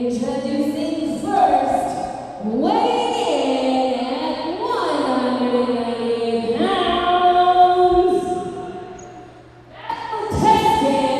Introducing first, weighing in at 190 pounds, tested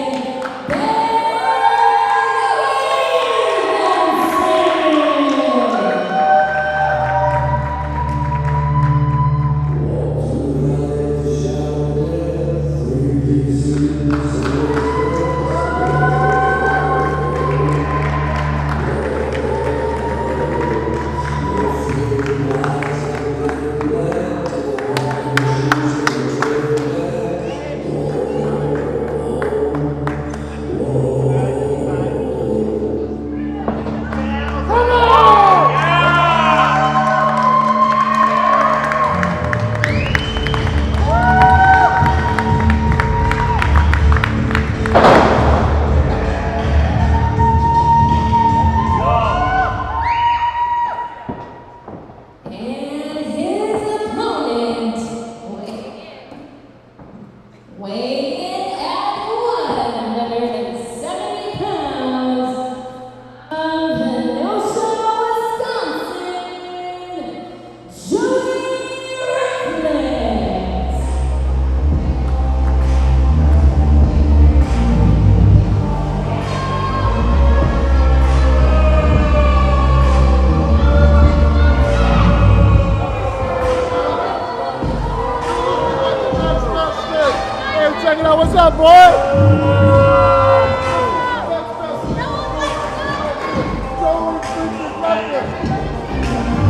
Check it out, what's up, boy?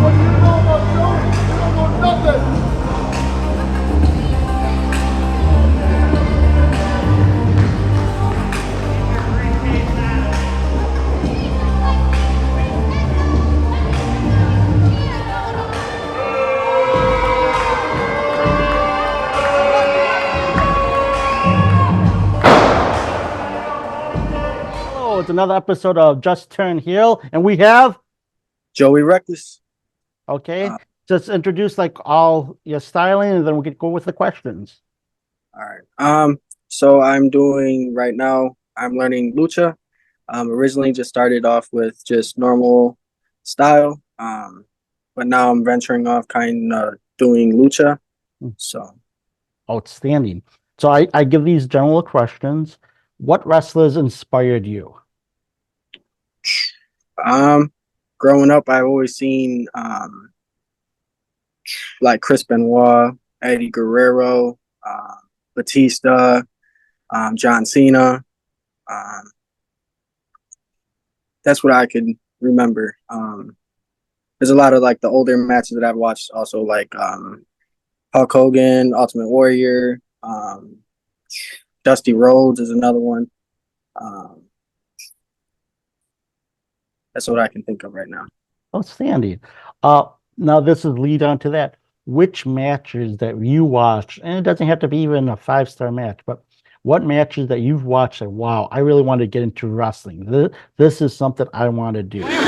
What do you know about Joe? You don't know nothing. It's another episode of Just Turn Heel, and we have Joey Recklezz. Okay, just introduce like all your styling, and then we can go with the questions. All right. So I'm doing right now. I'm learning Lucha. Originally just started off with just normal style. But now I'm venturing off, kind of doing Lucha. So outstanding. So I give these general questions. What wrestlers inspired you? Growing up, I've always seen like Chris Benoit, Eddie Guerrero, Batista, John Cena. That's what I could remember. There's a lot of like the older matches that I've watched also, like Hulk Hogan, Ultimate Warrior, Dusty Rhodes is another one. That's what I can think of right now. Outstanding. Now this is lead on to that. Which matches that you watched, and it doesn't have to be even a 5-star match, but what matches that you've watched that, wow, I really want to get into wrestling. This is something I want to do. We got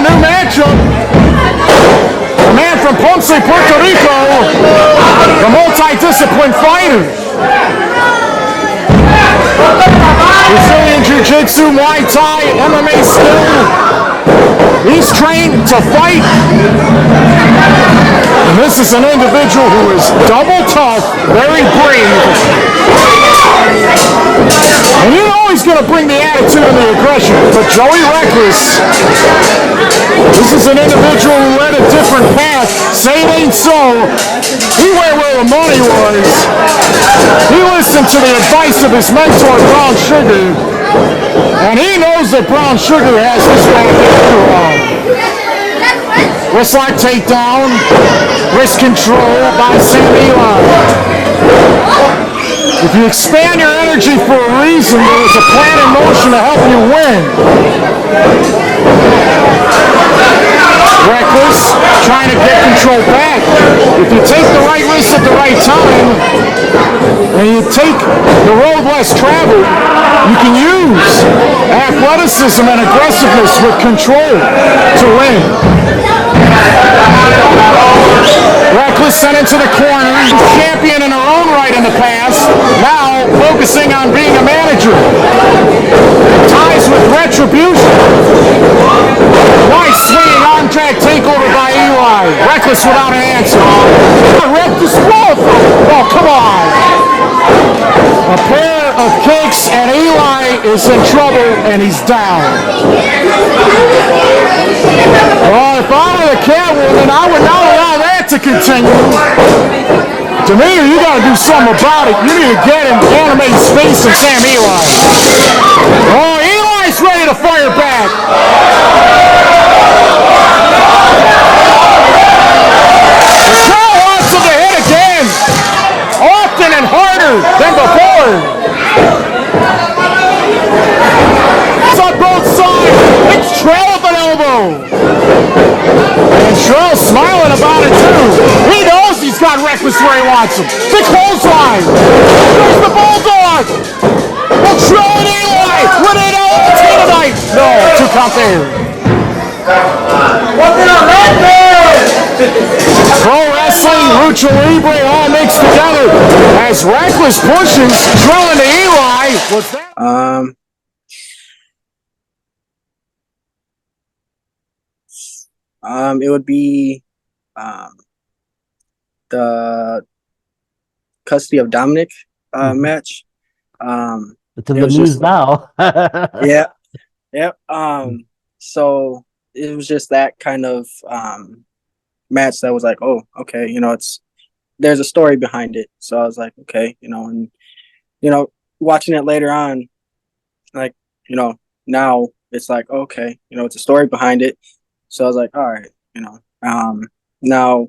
a new matchup. A man from Ponce, Puerto Rico, the multi-discipline fighter. Brazilian Jiu-Jitsu, Muay Thai, MMA skill. He's trained to fight. And this is an individual who is double tough, very brave. And you know he's going to bring the attitude and the aggression. But Joey Recklezz, this is an individual who led a different path. Say it ain't so. He went where the money was. He listened to the advice of his mentor, Brown Sugar. And he knows that Brown Sugar has this man after all. Wrist lock takedown. Wrist control by Sam Eli. If you expand your energy for a reason, there is a plan in motion to help you win. Recklezz trying to get control back. If you take the right risk at the right time, and you take the road less traveled, you can use athleticism and aggressiveness with control to win. Recklezz sent into the corner. Champion in her own right in the past. Now focusing on being a manager. retribution. Nice swinging arm drag takeover by Eli. Recklezz without an answer. Recklezz wolf. Oh, come on. A pair of kicks and Eli is in trouble and he's down. Well, if I were the Catwoman, I would not allow that to continue. To me, you gotta do something about it. You need to get him animate space of Sam Eli. Oh, Eli's ready to fire back. The crowd wants him to hit again. Often and harder than before. It's on both sides. It's trail of an elbow. And Shrell's smiling about it too. He knows he's got Recklezz where he wants him. The clothesline. There's the bulldog. Well, Shrell and Eli. Win it out tonight. No, 2 count there. What's in a red band? Pro wrestling, Lucha Libre all mixed together as Recklezz pushes Shrell into Eli. What's that? It would be the custody of Dominic match. It's in the news now. Yeah. So it was just that kind of match that was like, oh, okay, there's a story behind it. So I was like, okay, and watching it later on, like, now it's like, okay, it's a story behind it. So I was like, all right, now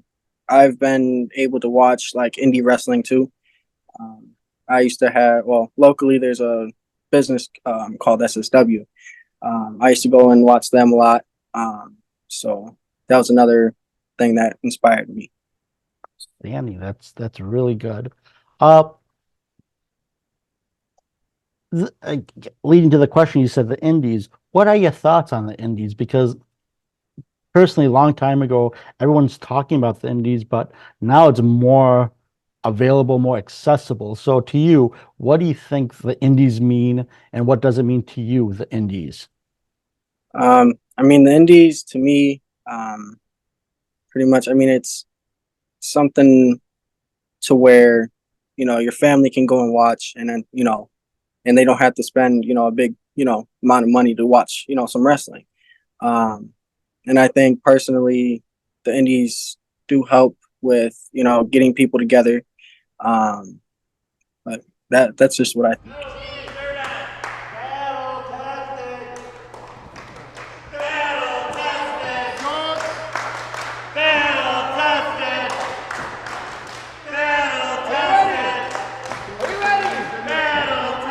I've been able to watch like indie wrestling too. I used to have, locally there's a business called SSW. I used to go and watch them a lot. So that was another thing that inspired me. Danny, that's really good. Leading to the question, you said the indies. What are your thoughts on the indies? Because personally, a long time ago, everyone's talking about the indies, but now it's more available, more accessible. So to you, what do you think the indies mean, and what does it mean to you, the indies? The indies to me, pretty much, it's something to where, your family can go and watch, and then, and they don't have to spend, a big, amount of money to watch, some wrestling. And I think personally, the indies do help with, getting people together. But that's just what I think.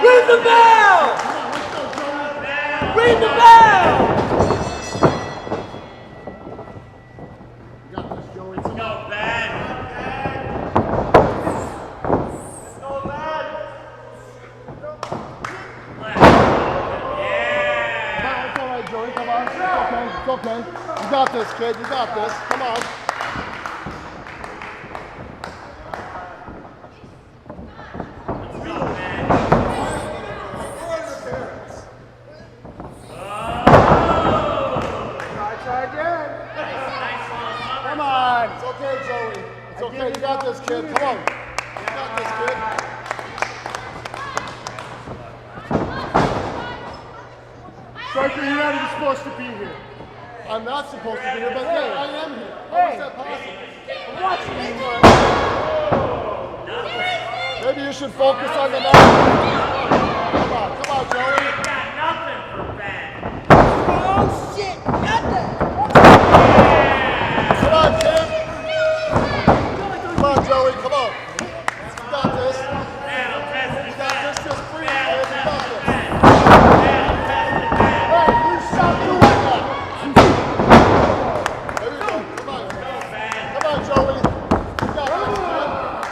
Ring the bell! Ring the bell! Okay. You got this, kid. You got this. Come on. Try again. Come on. It's okay, Joey. It's okay. You got this, kid. Come on. You got this, kid. Striker, you're not even supposed to be here. I'm not supposed to be here, but hey, I am here. How is that possible? I'm watching you. Maybe you should focus on the match. Come on, Joey. You got nothing for Ben. Oh shit, nothing. Come on, kid. Come on, Joey. Come on. You got this. You got this. Just breathe, kid. You got this. Hey, you stop doing that. There you go. Come on. Come on, Joey. You got this, kid. Come on.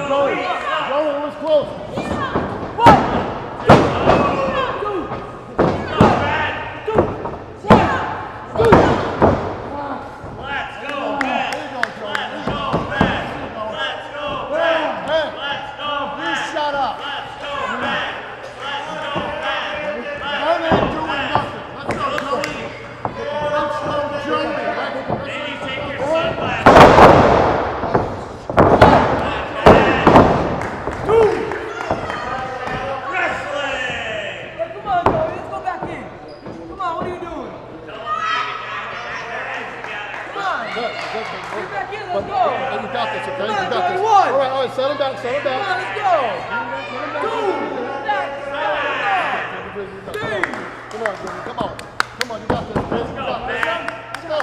Joey, it was close. Come on, Joey, let's go back in. Come on, what are you doing? Come on. Get back in, let's go. You got this, okay? Come on, You got Joey, this. one. All right, settle down, settle Come down. on, let's go. Two. Three. Come on, Jimmy, come on. Come on, you got this, Chris. You got this. Let's go.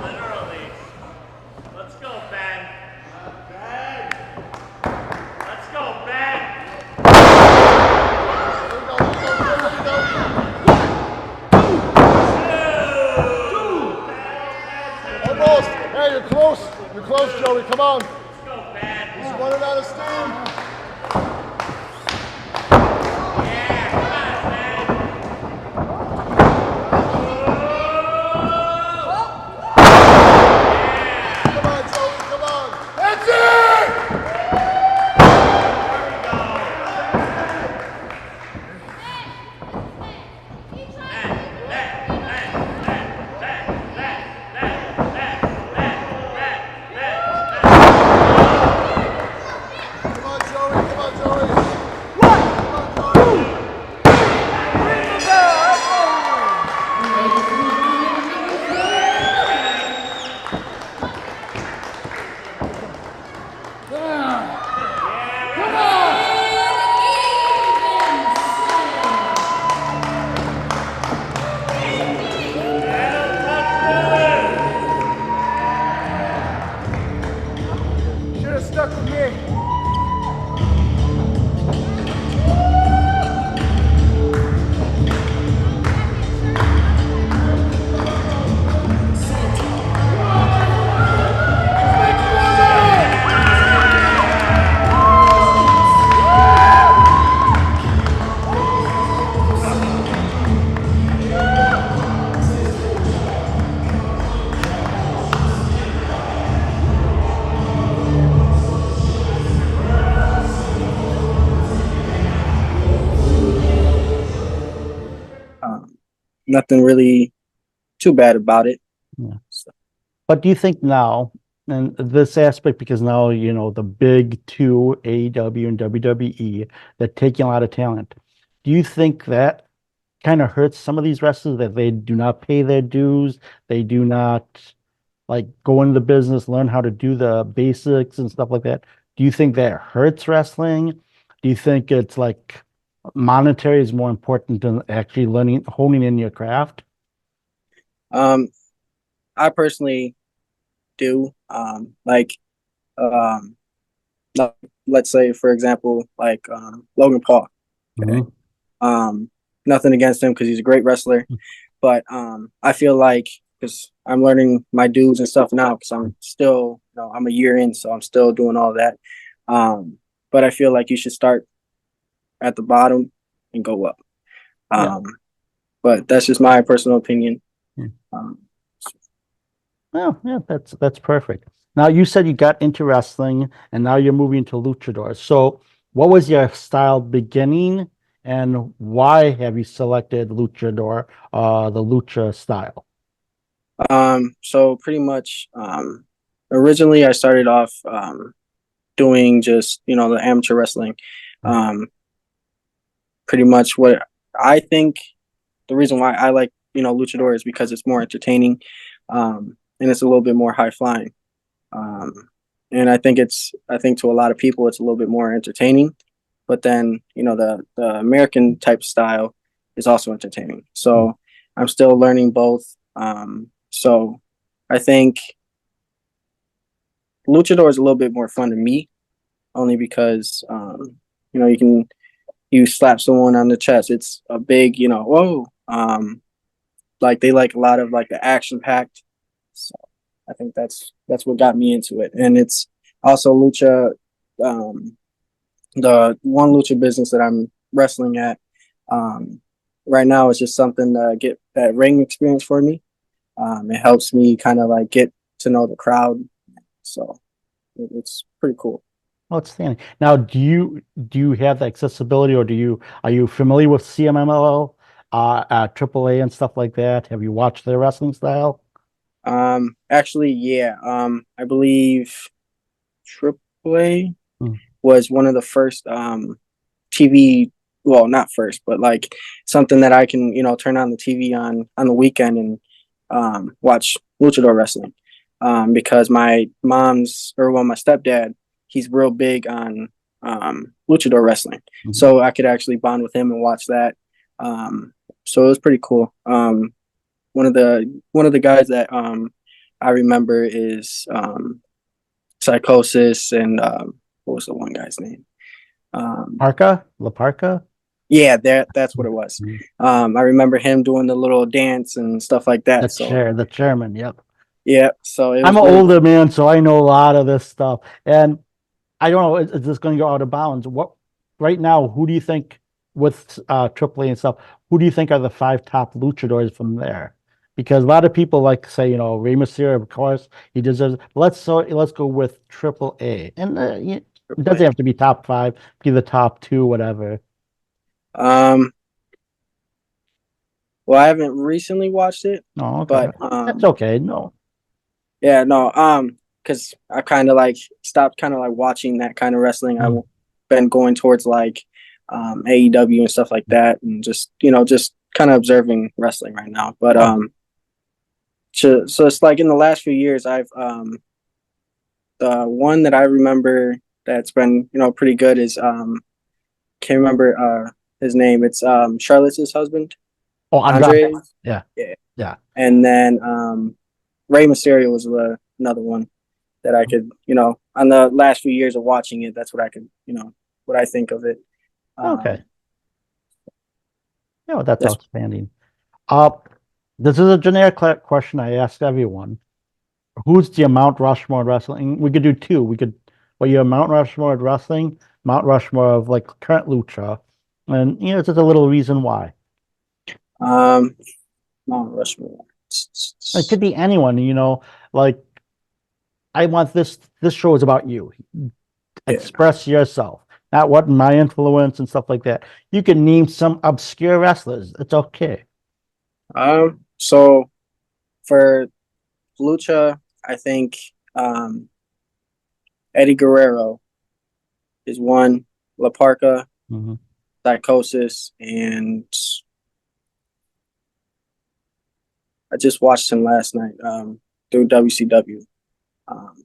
Literally. Let's go, Ben. Ben. Let's go, Ben. Almost. Hey, you're close. You're close, Joey. Come on. Let's go, Ben. He's running out of steam. Yeah, come on, Ben. Come on, Joey. Come on. That's it! Come on, Joey. Come on, Joey. Come on, Joey. Should have stuck with me. Nothing really too bad about it. But do you think now, and this aspect, because now, you know, the big two, AEW and WWE, they're taking a lot of talent. Do you think that kind of hurts some of these wrestlers that they do not pay their dues? They do not like go into the business, learn how to do the basics and stuff like that. Do you think that hurts wrestling? Do you think it's like monetary is more important than actually learning, honing in your craft? I personally do. Like, let's say, for example, like Logan Paul. Okay. Nothing against him because he's a great wrestler, but I feel like because I'm learning my dues and stuff now because I'm still, you know, I'm a year in, so I'm still doing all that. But I feel like you should start at the bottom and go up. But that's just my personal opinion. Oh, yeah, that's perfect. Now you said you got into wrestling and now you're moving to luchador. So what was your style beginning and why have you selected luchador, the lucha style? So pretty much, originally I started off doing just, you know, the amateur wrestling. Pretty much what I think the reason why I like, you know, luchador is because it's more entertaining, and it's a little bit more high flying. And I think to a lot of people it's a little bit more entertaining, but then, you know, the American type style is also entertaining. So I'm still learning both. So I think luchador is a little bit more fun to me, only because you know, you slap someone on the chest. It's a big, you know, whoa. like they like a lot of like the action packed. So I think that's what got me into it, and it's also lucha. The one lucha business that I'm wrestling at right now is just something to get that ring experience for me. It helps me kind of like get to know the crowd, so it's pretty cool. Outstanding. Now, do you have the accessibility, or are you familiar with CMML, AAA and stuff like that? Have you watched their wrestling style? Actually, yeah. I believe AAA Hmm. was one of the first TV. Well, not first, but like something that I can turn on the TV on the weekend and watch luchador wrestling. Because my my stepdad, he's real big on luchador wrestling, Mhm. so I could actually bond with him and watch that. So it was pretty cool. One of the guys that I remember is Psychosis and what was the one guy's name? Parka? La Parka? Yeah, that's what it was. Mhm. I remember him doing the little dance and stuff like that. So The chairman, yep. yeah, so it I'm was an really older man, so I know a lot of this stuff. And I don't know, is this going to go out of bounds? What right now, who do you think with AAA and stuff, who do you think are the five top luchadors from there? Because a lot of people like to say, Rey Mysterio, of course, he deserves. Let's go with AAA, and it doesn't play. have to be top five, be the top two, whatever. Um, well, I haven't recently watched it, No, okay, but that's okay. No, yeah, no, because I kind of like stopped kind of like watching that kind of wrestling. I've Mm. been going towards like AEW and stuff like that, and just kind of observing wrestling right now. But Oh, so it's like in the last few years, I've the one that I remember that's been pretty good is can't remember his name. It's Charlotte's husband, oh, Andrade. Andre. Yeah, Yeah, yeah. and then Rey Mysterio was another one that I could, on the last few years of watching it, that's what I could, what I think of it. Okay. Um, No, that's that's outstanding. Uh, this is a generic question I ask everyone. Who's the Mount Rushmore wrestling? We could do two. You have Mount Rushmore of wrestling, Mount Rushmore of like current lucha, and it's just a little reason why. um, Mount Rushmore. It could be anyone, like I want this show is about you. Yeah. Express yourself, not what my influence and stuff like that. You can name some obscure wrestlers. It's okay. So for Lucha, I think Eddie Guerrero is one, La Parca, Hmm. Psychosis, and I just watched him last night through WCW. Um,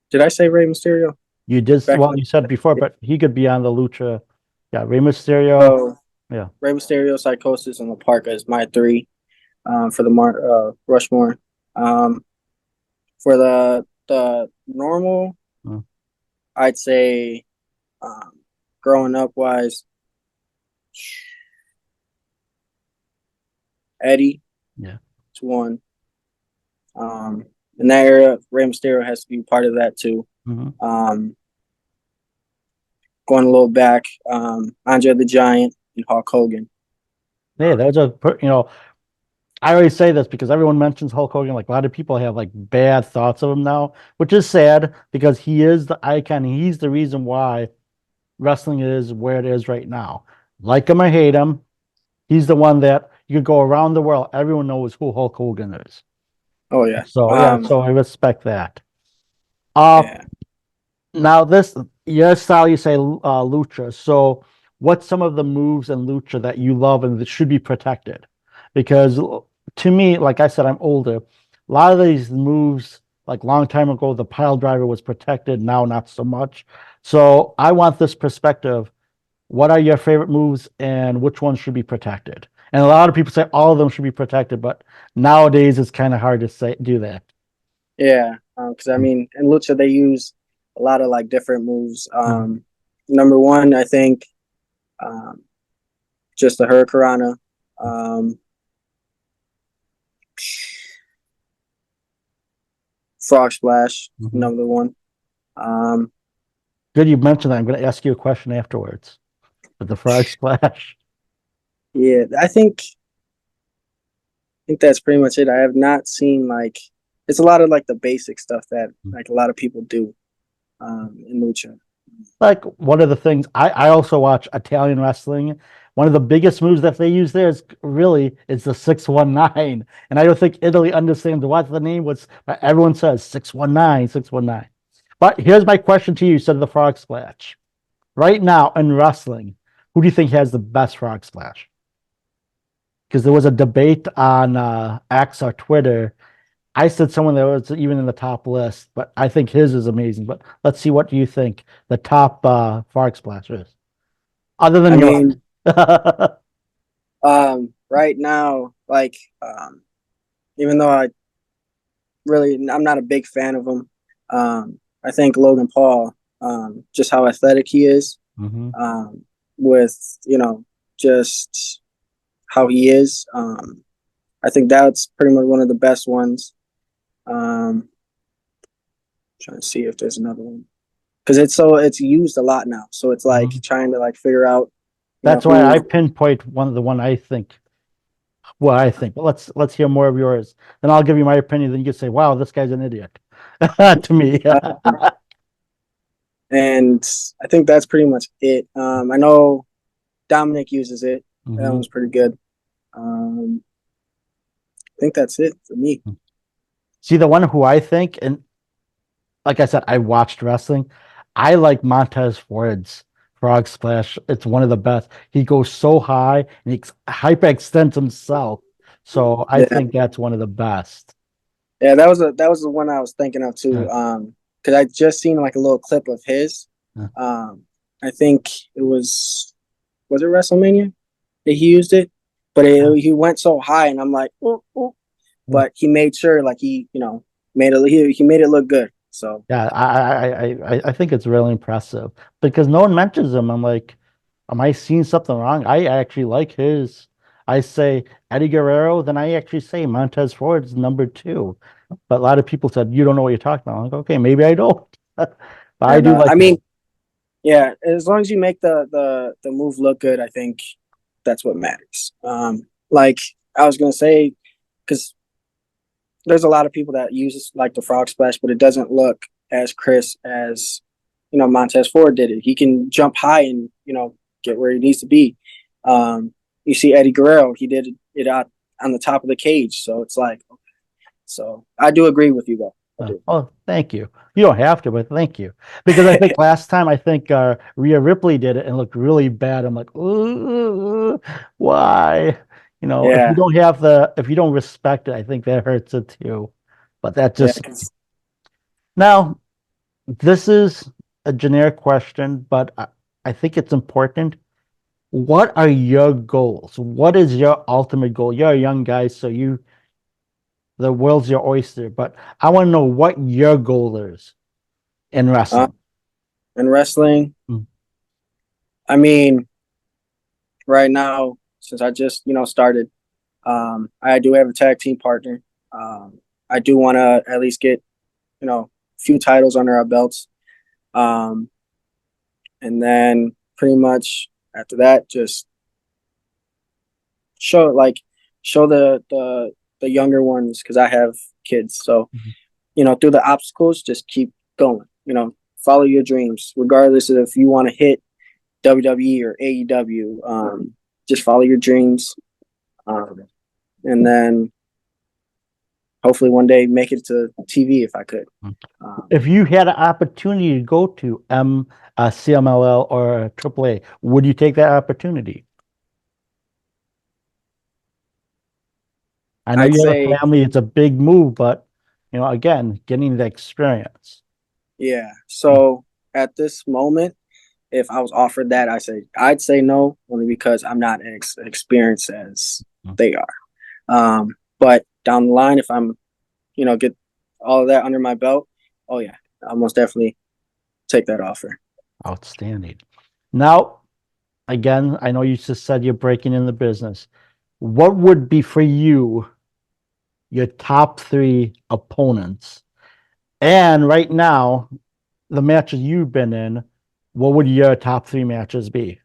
did I say Rey Mysterio? You did Back well. in You said before, but he could be on the lucha. Yeah, Rey Mysterio. so Yeah. Rey Mysterio, Psychosis, and La Parca is my three for the Rushmore. Um, for the normal, Mm. I'd say growing up wise, Eddie Yeah. is one. In that era, Rey Mysterio has to be part of that too. Hmm. Going a little back, Andre the Giant and Hulk Hogan. Yeah, those are I always say this because everyone mentions Hulk Hogan. Like a lot of people have like bad thoughts of him now, which is sad because he is the icon. He's the reason why wrestling is where it is right now. Like him or hate him, he's the one that you could go around the world. Everyone knows who Hulk Hogan is. Oh yeah, So yeah, so I respect that. Uh yeah. Now this your style, you say lucha. So what's some of the moves in lucha that you love and that should be protected? Because to me, like I said, I'm older. A lot of these moves, like long time ago, the pile driver was protected. Now not so much. So I want this perspective. What are your favorite moves and which ones should be protected? And a lot of people say all of them should be protected, but nowadays it's kind of hard to say do that. Yeah, because I mean, in lucha they use a lot of like different moves. Mhm. Number one, I think Just the Hurricanrana. Frog Splash, another one. Good, you mentioned that. I'm going to ask you a question afterwards. But the frog splash. Yeah, I think that's pretty much it. I have not seen like it's a lot of like the basic stuff that like a lot of people do in lucha. Like one of the things I also watch Italian wrestling. One of the biggest moves that they use there is really it's the 619. And I don't think Italy understands what the name was, but everyone says 619, 619. But here's my question to you, instead of the frog splash. Right now in wrestling, who do you think has the best frog splash? Because there was a debate on X or Twitter. I said someone that was even in the top list, but I think his is amazing. But let's see, what do you think the top frog splash is? Other than I yours. mean, right now, like, even though I'm not a big fan of him. I think Logan Paul, just how athletic he is, with just how he is. I think that's pretty much one of the best ones. Trying to see if there's another one because it's used a lot now, so it's like trying to like figure out. That's why I pinpoint the one I think. Well, I think, but let's hear more of yours. Then I'll give you my opinion. Then you can say, "Wow, this guy's an idiot." To me, and I think that's pretty much it. I know Dominic uses it. That one's pretty good. I think that's it for me. See, the one who I think, and like I said, I watched wrestling. I like Montez Ford's frog splash. It's one of the best. He goes so high and he hyperextends himself. So I think that's one of the best. Yeah, that was the one I was thinking of too. Because I just seen like a little clip of his. I think it was it WrestleMania that he used it, but he went so high, and I'm like, but he made sure like he made it look good. So yeah, I think it's really impressive because no one mentions him. I'm like, am I seeing something wrong? I actually like his. I say Eddie Guerrero, then I actually say Montez Ford's number 2. But a lot of people said you don't know what you're talking about. I'm like, okay, maybe I don't. But I do like. I mean, yeah, as long as you make the move look good, I think that's what matters. Like I was gonna say, because there's a lot of people that use like the frog splash, but it doesn't look as crisp as Montez Ford did it. He can jump high and get where he needs to be. You see Eddie Guerrero, he did it out on the top of the cage, so it's like, okay. So I do agree with you though. Oh, thank you. You don't have to, but thank you. Because I think last time Rhea Ripley did it and looked really bad. I'm like, ooh, why? If you don't respect it, I think that hurts it too. But that just now, this is a generic question, but I think it's important. What are your goals? What is your ultimate goal? You're a young guy, so the world's your oyster, but I want to know what your goal is in wrestling. I mean, right now, since I just started, I do have a tag team partner. I do want to at least get a few titles under our belts, and then pretty much after that, just show the younger ones, because I have kids. So through the obstacles, just keep going. Follow your dreams, regardless of if you want to hit WWE or AEW. Just follow your dreams, and then hopefully one day make it to TV if I could. If you had an opportunity to go to CMLL or AAA, would you take that opportunity? I know you have a family; it's a big move, but again, getting the experience. Yeah. So at this moment, if I was offered that, I'd say no, only because I'm not as experienced as they are. But down the line, if I'm, get all of that under my belt, oh yeah, I'll most definitely take that offer. Outstanding. Now, again, I know you just said you're breaking in the business. What would be for you your top three opponents? And right now, the matches you've been in, what would your top three matches be?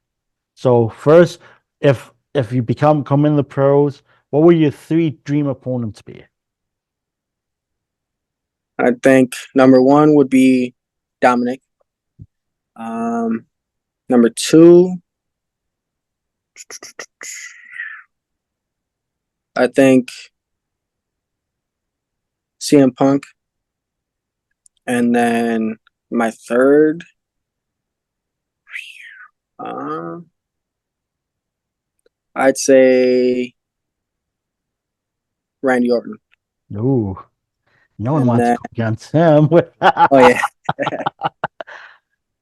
So first, if you come in the pros, what would your three dream opponents be? I think number one would be Dominic. Number two, I think CM Punk. And then my third, I'd say Randy Orton. Ooh, no one And wants to then, go against him. oh yeah.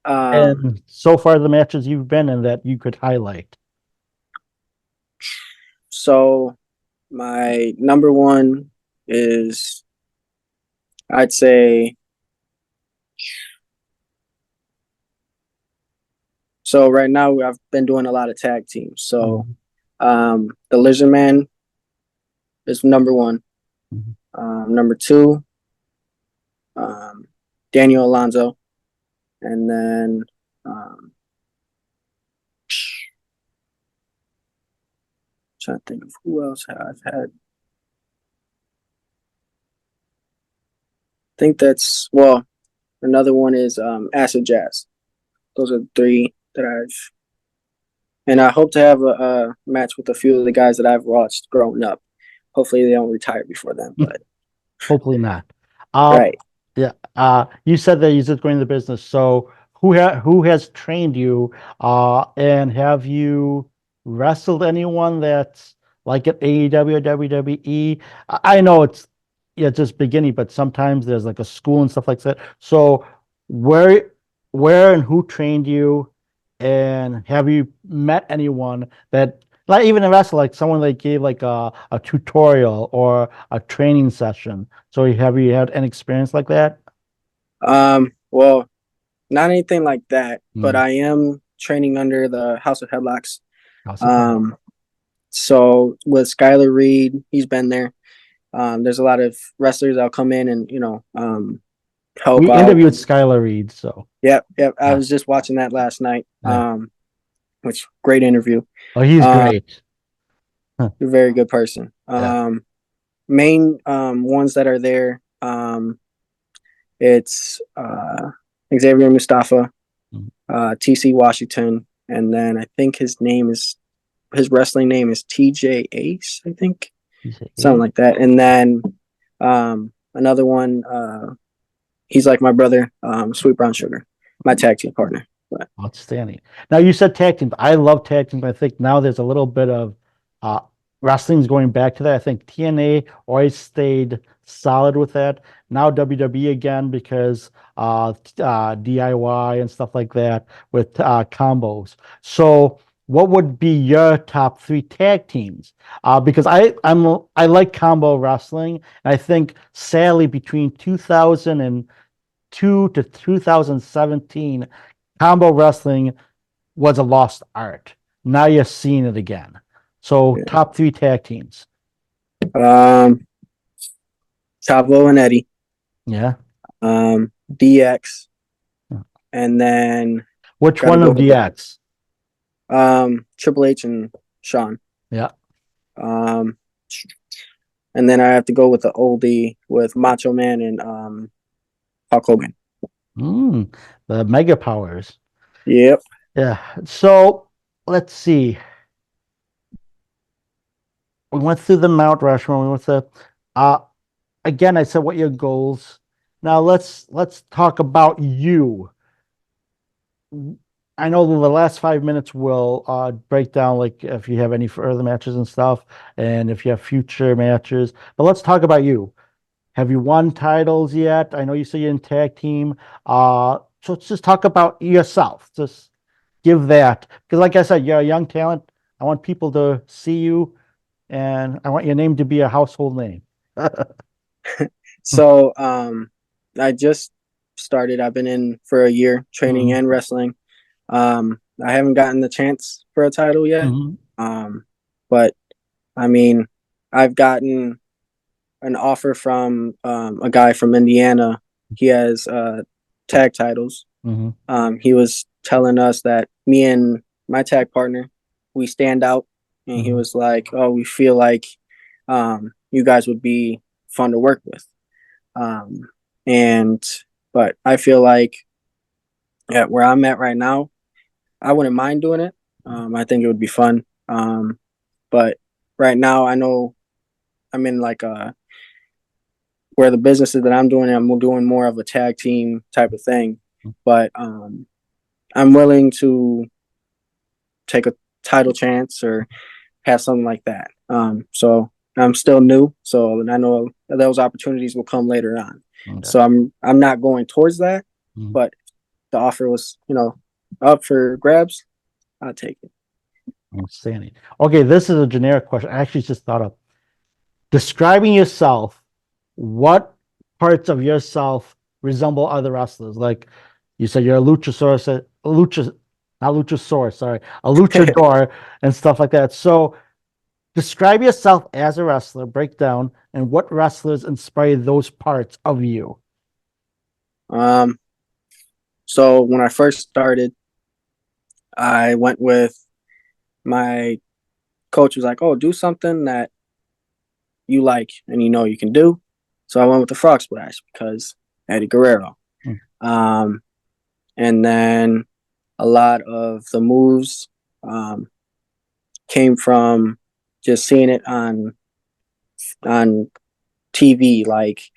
um, And so far, the matches you've been in that you could highlight. so my number one is, I'd say, so right now I've been doing a lot of tag teams. So the Lizard Man is number one. Mhm. Number two, Daniel Alonso. And then trying to think of who else I've had. I think that's, well, another one is Acid Jazz. Those are the three that I've, and I hope to have a match with a few of the guys that I've watched growing up. Hopefully they don't retire before then, but Hopefully not. Uh, right. yeah. You said that you're just going into business. So who has trained you? And have you wrestled anyone that's like at AEW or WWE? I know it's yeah just beginning, but sometimes there's like a school and stuff like that. So where where and who trained you? And have you met anyone that not even a wrestler, like someone that gave like a tutorial or a training session? So have you had an experience like that? Well, not anything like that, but Mm. I am training under the House of Headlocks. Awesome. Um, so with Skylar Reed, he's been there. There's a lot of wrestlers that'll come in and help We out. interviewed Skylar Reed, so Yep. I yeah. was just watching that last night. Yeah. Which great interview. Oh, he's Uh, great. Huh. You're a very good person. Yeah. Main ones that are there, it's Xavier Mustafa, Mm. TC Washington, and then I think his wrestling name is TJ Ace, I think. He's a- Something like that. And then another one, he's like my brother, Sweet Brown Sugar, my tag team partner. But Outstanding. Now you said tag teams. I love tag teams. I think now there's a little bit of uh wrestling's going back to that. I think TNA always stayed solid with that. Now WWE again because DIY and stuff like that with combos. So what would be your top three tag teams? Because I like combo wrestling. And I think sadly between 2002 to 2017 combo wrestling was a lost art. Now you're seeing it again. So yeah. top three tag teams. Chavo and Eddie, Yeah. DX, and then Which gotta one go of with DX? Triple H and Shawn. Yeah. Um, and then I have to go with the oldie with Macho Man and Hulk Hogan. The mega powers. Yep. Yeah. So let's see. We went through the Mount Rushmore. We went through uh again I said what your goals. Now let's talk about you. I know the last 5 minutes will break down like if you have any further matches and stuff, and if you have future matches. But let's talk about you. Have you won titles yet? I know you say you're in tag team. So let's just talk about yourself. Just give that because, like I said, you're a young talent. I want people to see you, and I want your name to be a household name. So I just started. I've been in for a year training Mhm. and wrestling. I haven't gotten the chance for a title yet. But I mean, I've gotten an offer from a guy from Indiana. He has tag titles. He was telling us that me and my tag partner, we stand out, and he was like, "Oh, we feel like you guys would be fun to work with." But I feel like at where I'm at right now, I wouldn't mind doing it. I think it would be fun. But right now, I know I'm in like where the businesses that I'm doing more of a tag team type of thing. But I'm willing to take a title chance or have something like that. So I'm still new, so I know those opportunities will come later on. Okay. So I'm not going towards that, but the offer was, up for grabs. I'll take it. Outstanding. Okay, this is a generic question. I actually just thought of describing yourself. What parts of yourself resemble other wrestlers? Like you said, you're a luchasaurus, not luchasaurus, sorry, a luchador and stuff like that. So describe yourself as a wrestler, break down, and what wrestlers inspire those parts of you. So when I first started, I went with my coach was like, "Oh, do something that you like and you can do." So I went with the frog splash because Eddie Guerrero. And then a lot of the moves came from just seeing it on TV, like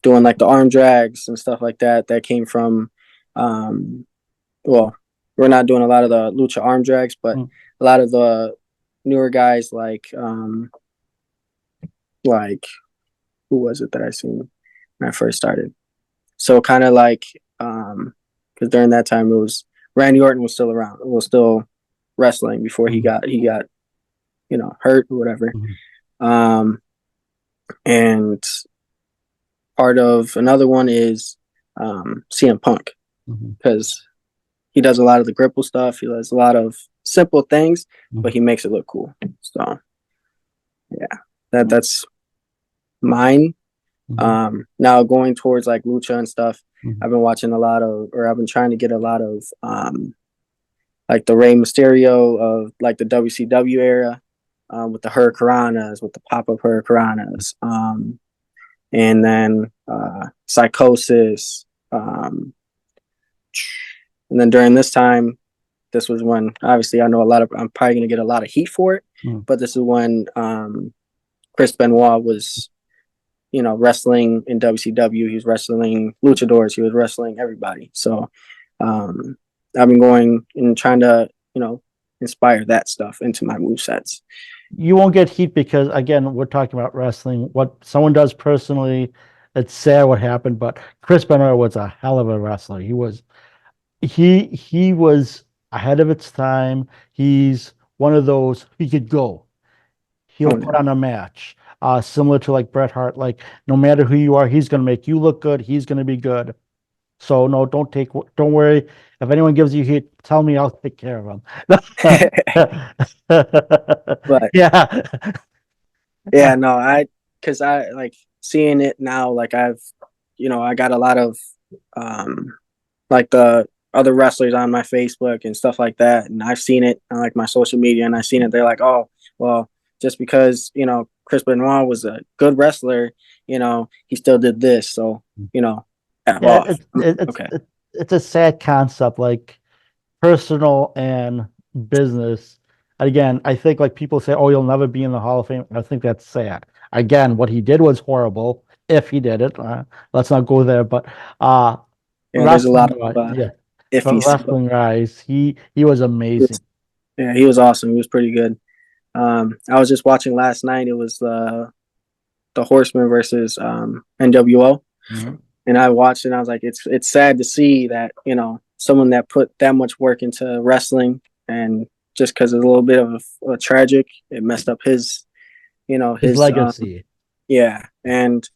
doing like the arm drags and stuff like that. That came from well, we're not doing a lot of the lucha arm drags, but a lot of the newer guys like who was it that I seen when I first started? So kind of like because during that time it was Randy Orton was still around, was still wrestling before he got hurt or whatever. And part of another one is CM Punk because he does a lot of the grapple stuff. He does a lot of simple things, but he makes it look cool. So yeah, that's mine. Now going towards like lucha and stuff, I've been watching I've been trying to get a lot of like the Rey Mysterio of like the WCW era with the Hurricanranas, with the pop-up Hurricanranas, and then Psychosis. And then during this time, this was when obviously I'm probably going to get a lot of heat for it, but this is when Chris Benoit was wrestling in WCW. He was wrestling luchadors. He was wrestling everybody. So I've been going and trying to, inspire that stuff into my movesets. You won't get heat because, again, we're talking about wrestling. What someone does personally, it's sad what happened, but Chris Benoit was a hell of a wrestler. He was ahead of its time. He's one of those, he could go. He'll put on a match. Similar to like Bret Hart, like no matter who you are, he's going to make you look good. He's going to be good. So no, don't worry. If anyone gives you heat, tell me, I'll take care of them. But yeah, no, because I like seeing it now. Like I got a lot of like the other wrestlers on my Facebook and stuff like that, and I've seen it on like my social media, and I've seen it. They're like, "Oh, well, just because Chris Benoit was a good wrestler, he still did this." So it's a sad concept, like personal and business. Again, I think like people say, "Oh, you'll never be in the Hall of Fame." I think that's sad. Again, what he did was horrible. If he did it, let's not go there. But there's a lot of wrestling guys. He was amazing. Yeah, he was awesome. He was pretty good. I was just watching last night. It was the Horsemen versus NWO, and I watched it. And I was like, it's sad to see that someone that put that much work into wrestling, and just because it's a little bit of a tragic, it messed up his legacy. Yeah, and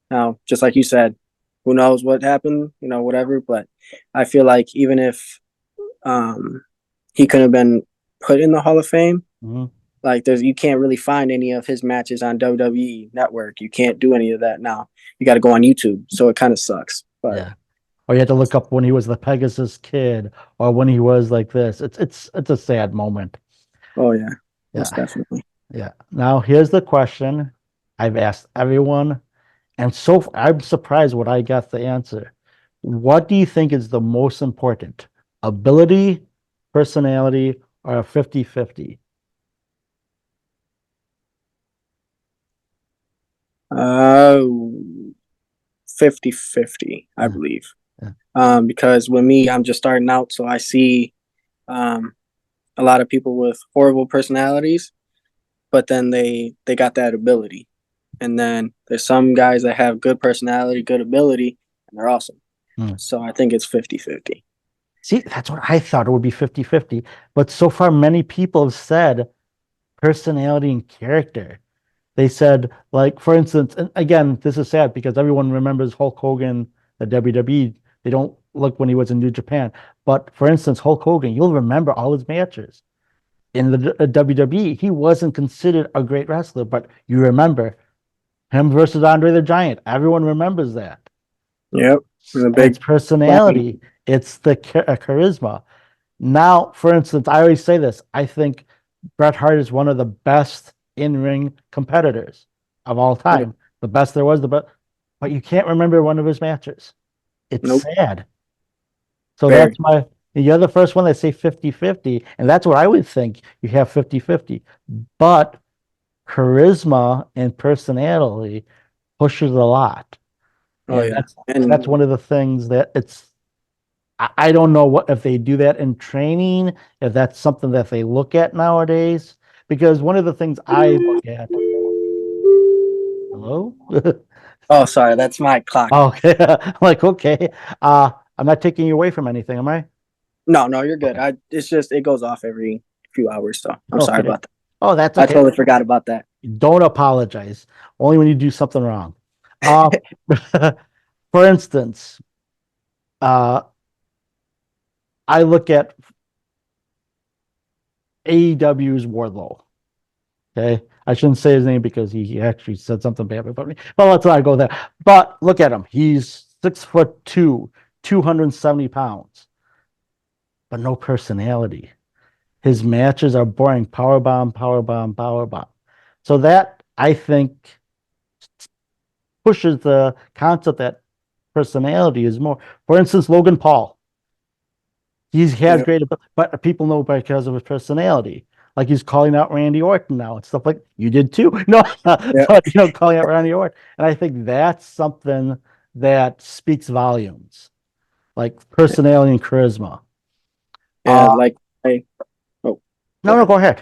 now just like you said, who knows what happened, whatever. But I feel like even if he could have been put in the Hall of Fame. Mhm. Like you can't really find any of his matches on WWE Network. You can't do any of that now. You got to go on YouTube. So it kind of sucks. But Yeah. Or you had to look up when he was the Pegasus Kid, or when he was like this. It's a sad moment. oh yeah, Yeah. most definitely. Yeah. Now here's the question I've asked everyone, and I'm surprised what I got the answer. What do you think is the most important? Ability, personality, or a 50-50? Uh, 50-50, I Yeah. believe. Yeah. Because with me, I'm just starting out, so I see um a lot of people with horrible personalities, but then they got that ability. And then there's some guys that have good personality, good ability, and they're awesome. Hmm. So I think it's 50-50. See, that's what I thought it would be 50-50. But so far, many people have said personality and character. They said, like, for instance, and again, this is sad because everyone remembers Hulk Hogan, the WWE. They don't look when he was in New Japan. But for instance, Hulk Hogan, you'll remember all his matches. In the WWE, he wasn't considered a great wrestler, but you remember him versus Andre the Giant. Everyone remembers that. Yep. And a And it's big personality, it's the charisma. Now, for instance, I always say this. I think Bret Hart is one of the best in-ring competitors of all yeah. time. The best there was, the best, but you can't remember one of his matches. It's Nope. sad. So Very. you're the first one that say 50-50, and that's what I would think. You have 50-50. But charisma and personality pushes a lot. Oh And yeah. that's And one of the things that I don't know what if they do that in training, if that's something that they look at nowadays. Because one of the things I look at, hello? oh, sorry, that's my clock. Okay. I'm like, okay. I'm not taking you away from anything, am I? No, no, you're good. Okay. It's just it goes off every few hours, so I'm sorry Okay. about that. Oh, that's I okay. totally forgot about that. Don't apologize. Only when you do something wrong. Uh, for instance, uh, I look at AEW's Wardlow. Okay. I shouldn't say his name because he actually said something bad about me. But let's not go there. But look at him. He's 6'2", 270 pounds, but no personality. His matches are boring. Power bomb, power bomb, power bomb. So that I think pushes the concept that personality is more. For instance, Logan Paul. He's had Yeah, great, but people know because of his personality. Like he's calling out Randy Orton now and stuff like you did too. No, yeah, but calling out Randy Orton, and I think that's something that speaks volumes, like personality and charisma. yeah. Uh, Like I oh, go no, no, ahead.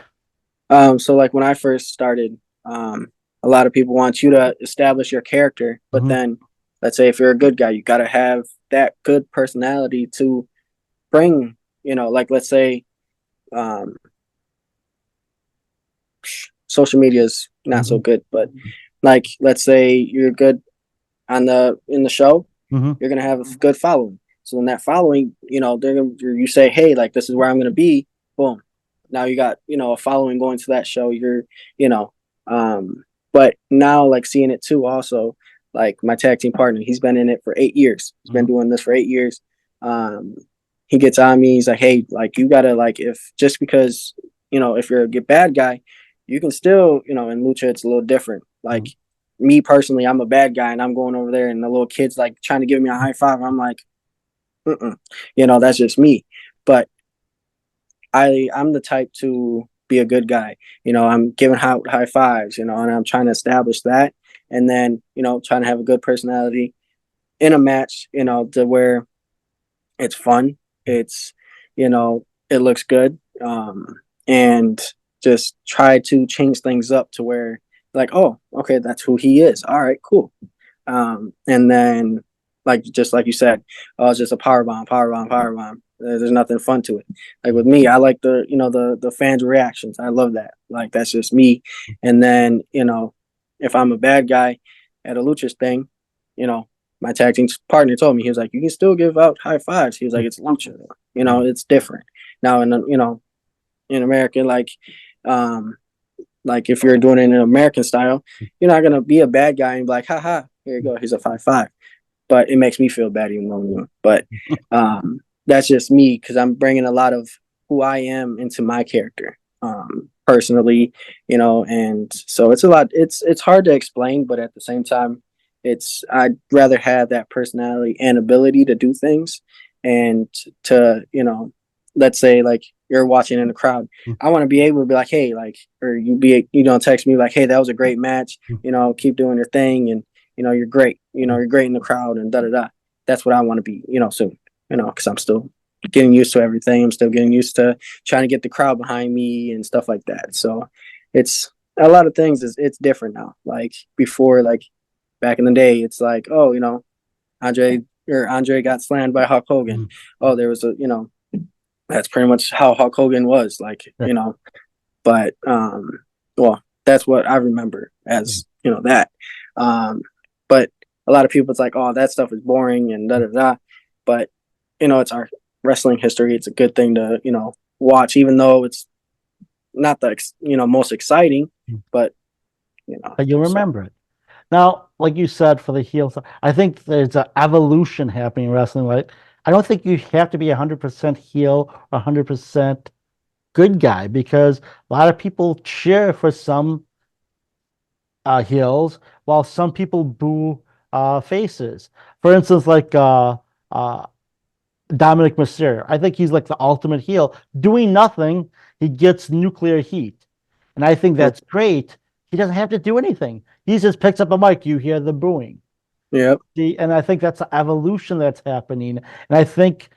go ahead. So like when I first started, a lot of people want you to establish your character, but Hmm. then let's say if you're a good guy, you got to have that good personality to bring, like let's say, um, social media is not so Hmm. good, but like let's say you're good on the in the show, Hmm. you're gonna have a good following. So in that following, you say, hey, like this is where I'm gonna be. Boom. Now you got a following going to that show. You know, but now like seeing it too. Also, like my tag team partner, he's been in it for 8 years. He's been doing this for 8 years. Um, he gets on me. He's like, hey, like you gotta like if just because if you're a bad guy, you can still in lucha it's a little different. Like me personally, I'm a bad guy and I'm going over there and the little kid's like trying to give me a high five. I'm like, mm-mm. That's just me. But I'm the type to be a good guy. I'm giving high fives, and I'm trying to establish that. And then, trying to have a good personality in a match, to where it's fun. It's, it looks good. And just try to change things up to where like, oh, okay, that's who he is. All right, cool. And then like just like you said, oh, it's just a power bomb, power bomb, power bomb. There's nothing fun to it. Like with me, I like the fans' reactions. I love that. Like that's just me. And then if I'm a bad guy at a luchas thing, you know my tag team partner told me, he was like, you can still give out high fives. He was like, it's lucha, it's different. Now in America, like if you're doing it in an American style, you're not gonna be a bad guy and be like, haha, here you go, here's a 5-5. But it makes me feel bad even though, but that's just me because I'm bringing a lot of who I am into my character personally, and so it's a lot. It's hard to explain, but at the same time, I'd rather have that personality and ability to do things, and to let's say like you're watching in the crowd, I want to be able to be like, hey, like, or text me like, hey, that was a great match, keep doing your thing, and you're great, you're great in the crowd, and da da da. That's what I want to be, soon, because I'm still getting used to everything. I'm still getting used to trying to get the crowd behind me and stuff like that. So it's a lot of things. It's different now. Like before, like back in the day, it's like, oh, Andre got slammed by Hulk Hogan. Oh, there was that's pretty much how Hulk Hogan was, like, but well, that's what I remember as that. But a lot of people, it's like, oh, that stuff is boring and da da da. But it's our wrestling history. It's a good thing to watch, even though it's not the most exciting. But But you'll remember it. Now, like you said, for the heels, I think there's an evolution happening in wrestling. Right? I don't think you have to be 100% heel or 100% good guy, because a lot of people cheer for some heels while some people boo faces. For instance, like Dominic Mysterio. I think he's like the ultimate heel. Doing nothing, he gets nuclear heat. And I think that's great. He doesn't have to do anything. He just picks up a mic, you hear the booing. Yep. And I think that's the evolution that's happening. And I think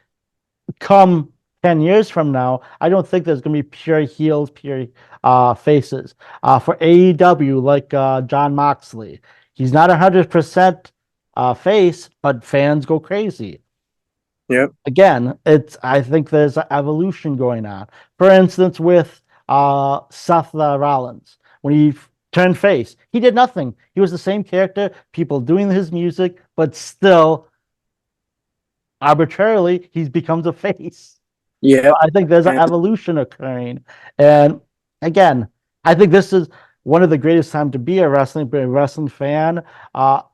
come 10 years from now, I don't think there's going to be pure heels, pure faces. For AEW, like John Moxley, he's not 100% face, but fans go crazy. Yep. Again, I think there's an evolution going on. For instance, with Seth Rollins, when he turned face, he did nothing. He was the same character, people doing his music, but still, arbitrarily, he becomes a face. Yeah. So I think there's an evolution occurring. And again, I think this is one of the greatest times to be a wrestling fan. I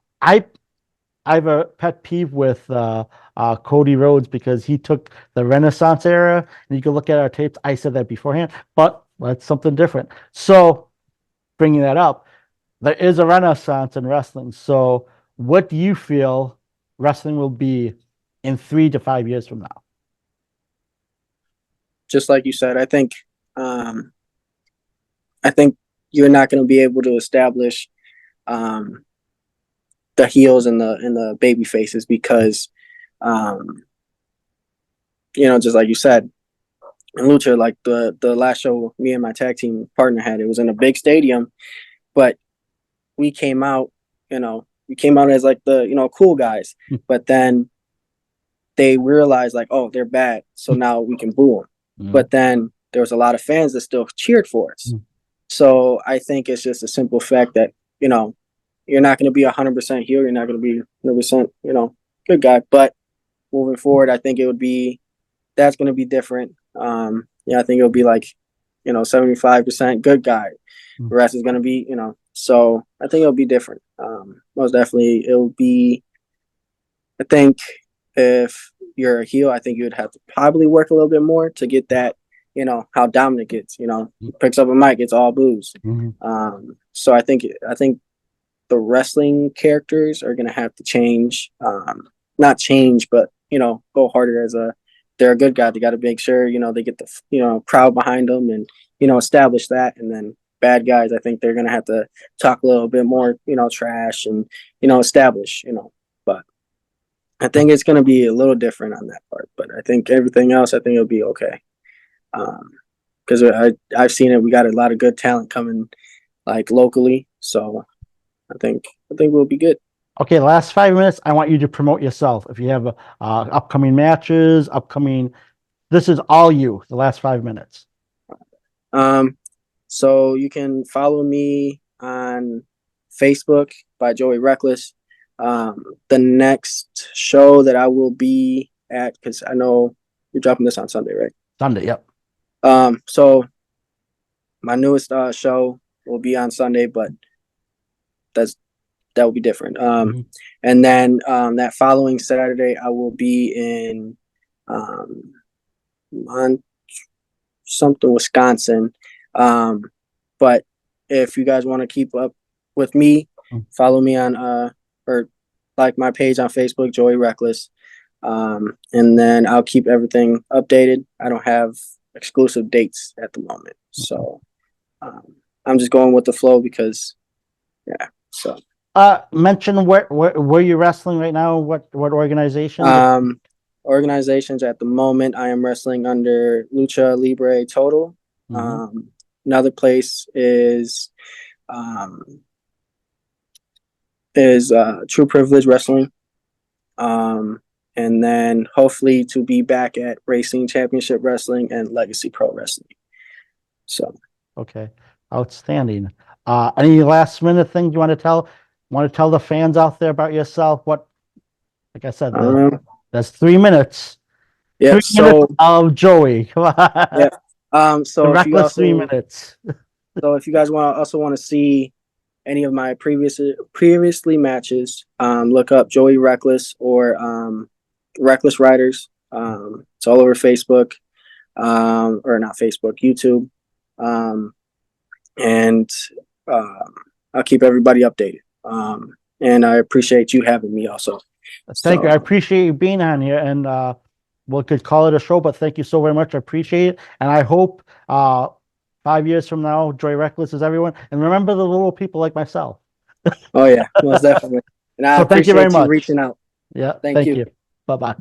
have a pet peeve with Cody Rhodes because he took the Renaissance era, and you can look at our tapes. I said that beforehand, but that's something different. So, bringing that up, there is a Renaissance in wrestling. So, what do you feel wrestling will be in 3 to 5 years from now? Just like you said, I think you're not going to be able to establish the heels and the baby faces because just like you said, in Lucha, like the last show me and my tag team partner had, it was in a big stadium, but we came out as like the cool guys, but then they realized like, oh, they're bad, so now we can boo them. But then there was a lot of fans that still cheered for us. So I think it's just a simple fact that you're not going to be 100% heel, you're not going to be 100% good guy, but moving forward, I think that's going to be different. I think it'll be like 75% good guy. The rest is going to be so I think it'll be different. Most definitely it'll be. I think if you're a heel, I think you would have to probably work a little bit more to get that. How Dominic gets. Picks up a mic, it's all booze. So I think the wrestling characters are going to have to change. Not change, but go harder they're a good guy. They got to make sure they get the crowd behind them and establish that. And then bad guys, I think they're going to have to talk a little bit more trash and establish. But I think it's going to be a little different on that part. But I think everything else, I think it'll be okay. Because I've seen it. We got a lot of good talent coming like locally, so I think we'll be good. Okay, last 5 minutes, I want you to promote yourself. If you have upcoming matches, this is all you, the last 5 minutes. So you can follow me on Facebook by Joey Recklezz. The next show that I will be at, because I know you're dropping this on Sunday, right? Sunday, yep. So my newest show will be on Sunday, but that will be different. And then that following Saturday, I will be in on something Wisconsin. But if you guys want to keep up with me, follow me on or like my page on Facebook, Joey Recklezz. And then I'll keep everything updated. I don't have exclusive dates at the moment, so I'm just going with the flow because, yeah. So mention where you're wrestling right now. What organization? Organizations at the moment, I am wrestling under Lucha Libre Total. Another place is True Privilege Wrestling. And then hopefully to be back at Racing Championship Wrestling and Legacy Pro Wrestling. So okay, outstanding. Any last minute things you want to tell? Want to tell the fans out there about yourself? What, like I said, that's 3 minutes. Yeah. 3 minutes of Joey. Come on. Yeah. So if you Recklezz also, 3 minutes. So if you guys want to see any of my previously matches, look up Joey Recklezz or Recklezz Riders. It's all over Facebook, or not Facebook, YouTube. And I'll keep everybody updated. And I appreciate you having me also. Thank you. I appreciate you being on here, and we could call it a show, but thank you so very much. I appreciate it. And I hope 5 years from now, Joey Recklezz is everyone. And remember the little people like myself. Oh, yeah, most definitely. And I So thank you appreciate very you much. reaching out. Yeah, Thank you. Bye-bye.